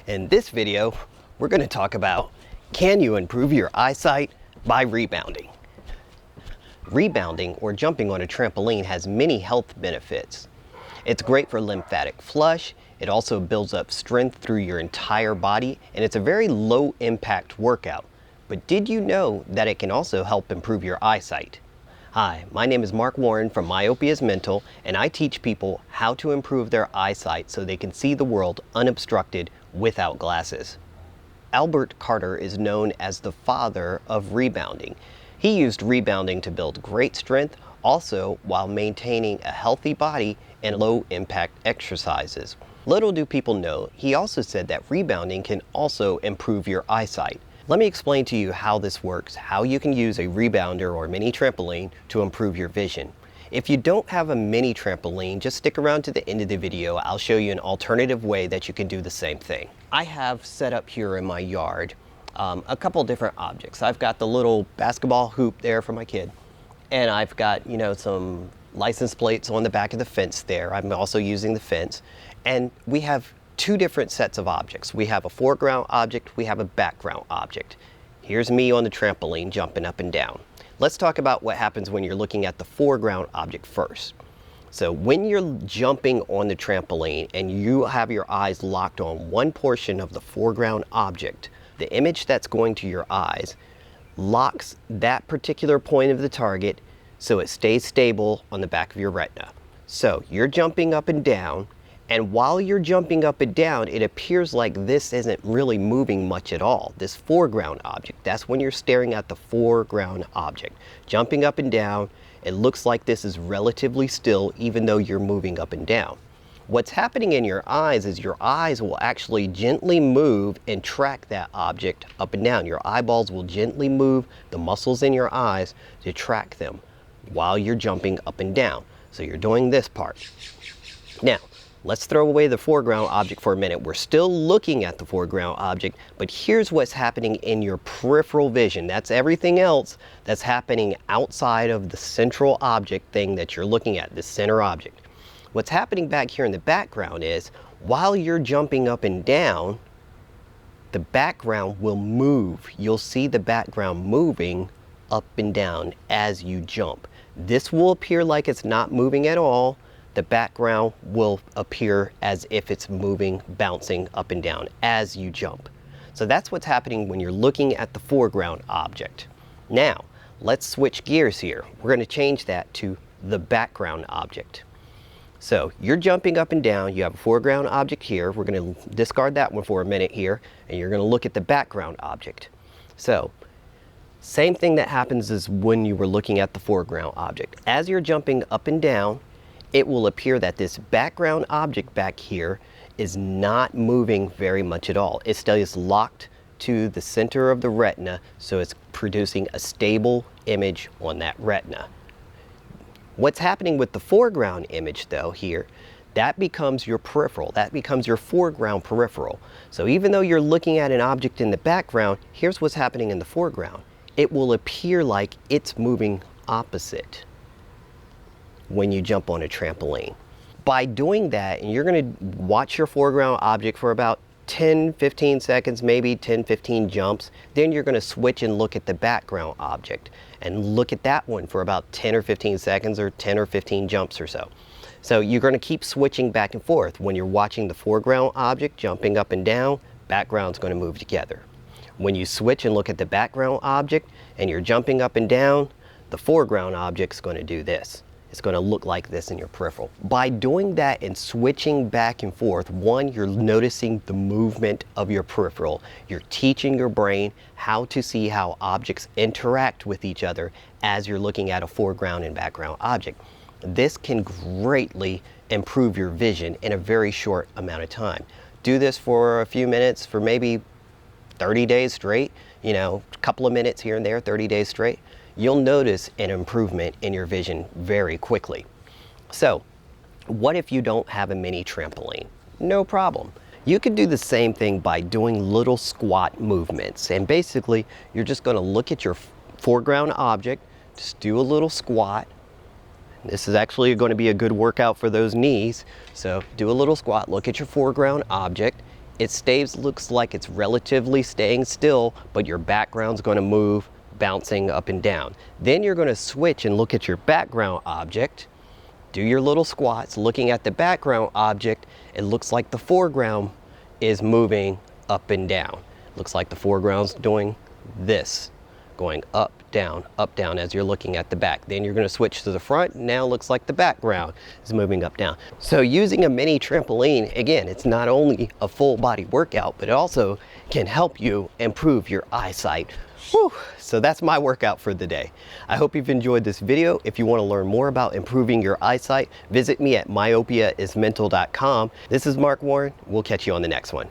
In this video, we're going to talk about, can you improve your eyesight by rebounding? Rebounding or jumping on a trampoline has many health benefits. It's great for lymphatic flush. It also builds up strength through your entire body, and it's a very low impact workout. But did you know that it can also help improve your eyesight? Hi, my name is Mark Warren from Myopia is Mental, and I teach people how to improve their eyesight so they can see the world unobstructed without glasses. Albert Carter is known as the father of rebounding. He used rebounding to build great strength, also while maintaining a healthy body and low impact exercises. Little do people know, he also said that rebounding can also improve your eyesight. Let me explain to you how this works, how you can use a rebounder or mini trampoline to improve your vision. If you don't have a mini trampoline, just stick around to the end of the video. I'll show you an alternative way that you can do the same thing. I have set up here in my yard a couple different objects. I've got the little basketball hoop there for my kid, and I've got, some license plates on the back of the fence there. I'm also using the fence, and we have two different sets of objects. We have a foreground object, we have a background object. Here's me on the trampoline jumping up and down. Let's talk about what happens when you're looking at the foreground object first. So when you're jumping on the trampoline and you have your eyes locked on one portion of the foreground object, the image that's going to your eyes locks that particular point of the target so it stays stable on the back of your retina. So you're jumping up and down, and while you're jumping up and down, it appears like this isn't really moving much at all. This foreground object, that's when you're staring at the foreground object. Jumping up and down, it looks like this is relatively still even though you're moving up and down. What's happening in your eyes is your eyes will actually gently move and track that object up and down. Your eyeballs will gently move the muscles in your eyes to track them while you're jumping up and down. So you're doing this part. Now, let's throw away the foreground object for a minute. We're still looking at the foreground object, but here's what's happening in your peripheral vision. That's everything else that's happening outside of the central object thing that you're looking at, the center object. What's happening back here in the background is, while you're jumping up and down, the background will move. You'll see the background moving up and down as you jump. This will appear like it's not moving at all. The background will appear as if it's moving, bouncing up and down as you jump. So that's what's happening when you're looking at the foreground object. Now, let's switch gears here. We're going to change that to the background object. So you're jumping up and down, you have a foreground object here. We're going to discard that one for a minute here, and you're going to look at the background object. So, same thing that happens as when you were looking at the foreground object. As you're jumping up and down, it will appear that this background object back here is not moving very much at all. It stays locked to the center of the retina, so it's producing a stable image on that retina. What's happening with the foreground image though here, that becomes your peripheral, that becomes your foreground peripheral. So even though you're looking at an object in the background, here's what's happening in the foreground. It will appear like it's moving opposite when you jump on a trampoline. By doing that, and you're going to watch your foreground object for about 10-15 seconds, maybe 10-15 jumps, then you're going to switch and look at the background object and look at that one for about 10 or 15 seconds or 10 or 15 jumps or so. So you're going to keep switching back and forth. When you're watching the foreground object jumping up and down, background's going to move together. When you switch and look at the background object and you're jumping up and down, the foreground object's going to do this. It's going to look like this in your peripheral. By doing that and switching back and forth, one, you're noticing the movement of your peripheral. You're teaching your brain how to see how objects interact with each other as you're looking at a foreground and background object. This can greatly improve your vision in a very short amount of time. Do this for a few minutes, for maybe 30 days straight, a couple of minutes here and there, 30 days straight. You'll notice an improvement in your vision very quickly. So, what if you don't have a mini trampoline? No problem. You could do the same thing by doing little squat movements. And basically, you're just going to look at your foreground object, just do a little squat. This is actually going to be a good workout for those knees. So do a little squat, look at your foreground object, It stays, looks like it's relatively staying still, but your background's going to move, bouncing up and down. Then you're going to switch and look at your background object. Do your little squats. Looking at the background object, it looks like the foreground is moving up and down. Looks like the foreground's doing this, going up, down as you're looking at the back. Then you're going to switch to the front. Now looks like the background is moving up, down. So using a mini trampoline, again, it's not only a full body workout, but it also can help you improve your eyesight. Whew. So that's my workout for the day. I hope you've enjoyed this video. If you want to learn more about improving your eyesight, visit me at myopiaismental.com. This is Mark Warren. We'll catch you on the next one.